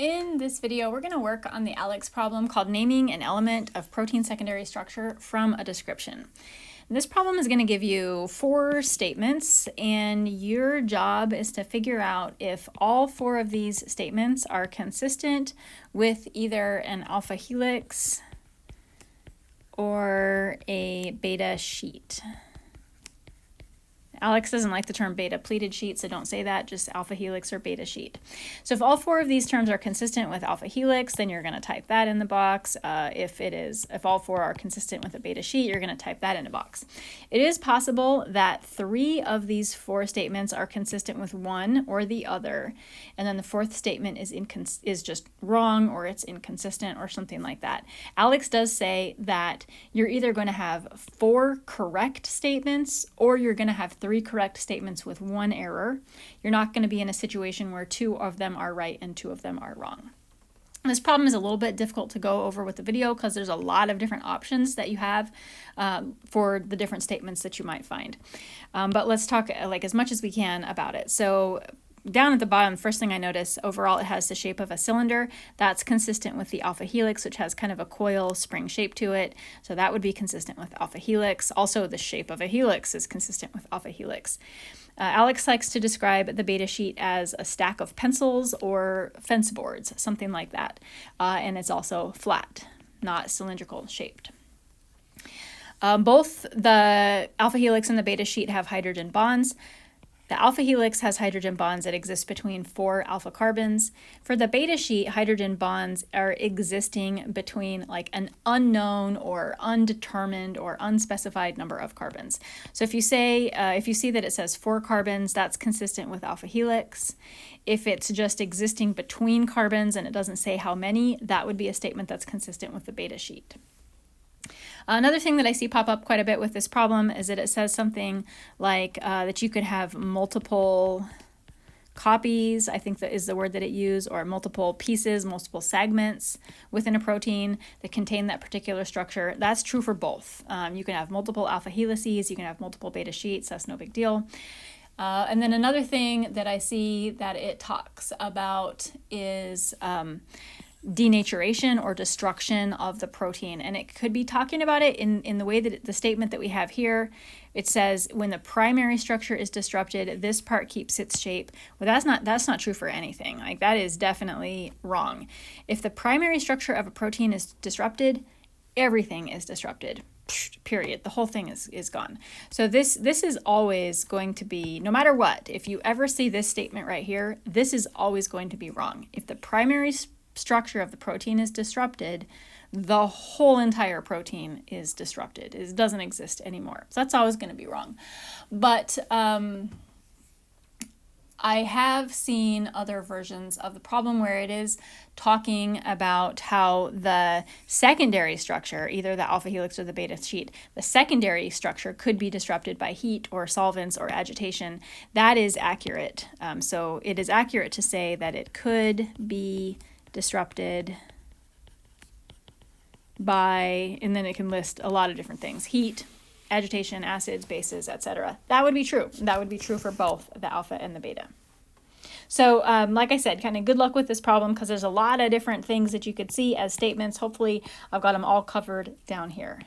In this video, we're going to work on the ALEKS problem called naming an element of protein secondary structure from a description. This problem is going to give you 4 statements, and your job is to figure out if all 4 of these statements are consistent with either an alpha helix or a beta sheet. ALEKS doesn't like the term beta pleated sheet, so don't say that, just alpha helix or beta sheet. So if all 4 of these terms are consistent with alpha helix, then you're going to type that in the box. If all 4 are consistent with a beta sheet, you're going to type that in a box. It is possible that 3 of these 4 statements are consistent with one or the other, and then the 4th statement is just wrong, or it's inconsistent, or something like that. ALEKS does say that you're either going to have 4 correct statements, or you're going to have 3 correct statements with 1 error. You're not going to be in a situation where 2 of them are right and 2 of them are wrong. This problem is a little bit difficult to go over with the video because there's a lot of different options that you have for the different statements that you might find. But let's talk as much as we can about it. So down at the bottom, the first thing I notice, overall it has the shape of a cylinder. That's consistent with the alpha helix, which has kind of a coil spring shape to it. So that would be consistent with alpha helix. Also, the shape of a helix is consistent with alpha helix. ALEKS likes to describe the beta sheet as a stack of pencils or fence boards, something like that. And it's also flat, not cylindrical shaped. Both the alpha helix and the beta sheet have hydrogen bonds. The alpha helix has hydrogen bonds that exist between 4 alpha carbons. For the beta sheet, hydrogen bonds are existing between an unknown or undetermined or unspecified number of carbons. So if you see that it says 4 carbons, that's consistent with alpha helix. If it's just existing between carbons and it doesn't say how many, that would be a statement that's consistent with the beta sheet. Another thing that I see pop up quite a bit with this problem is that it says something like that you could have multiple copies, I think that is the word that it used, or multiple pieces, multiple segments within a protein that contain that particular structure. That's true for both. You can have multiple alpha helices, you can have multiple beta sheets, that's no big deal. And then another thing that I see that it talks about is denaturation or destruction of the protein, and it could be talking about it in the way that the statement that we have here. It says when the primary structure is disrupted, this part keeps its shape. Well, that's not true for anything. That is definitely wrong. If the primary structure of a protein is disrupted, everything is disrupted. Period. The whole thing is gone. So this is always going to be, no matter what, if you ever see this statement right here, this is always going to be wrong. If the primary structure of the protein is disrupted, the whole entire protein is disrupted. It doesn't exist anymore. So that's always going to be wrong. But I have seen other versions of the problem where it is talking about how the secondary structure, either the alpha helix or the beta sheet, the secondary structure could be disrupted by heat or solvents or agitation. That is accurate. So it is accurate to say that it could be disrupted by, and then it can list a lot of different things: heat, agitation, acids, bases, etc. That would be true. That would be true for both the alpha and the beta. So like I said, kind of good luck with this problem because there's a lot of different things that you could see as statements. Hopefully I've got them all covered down here.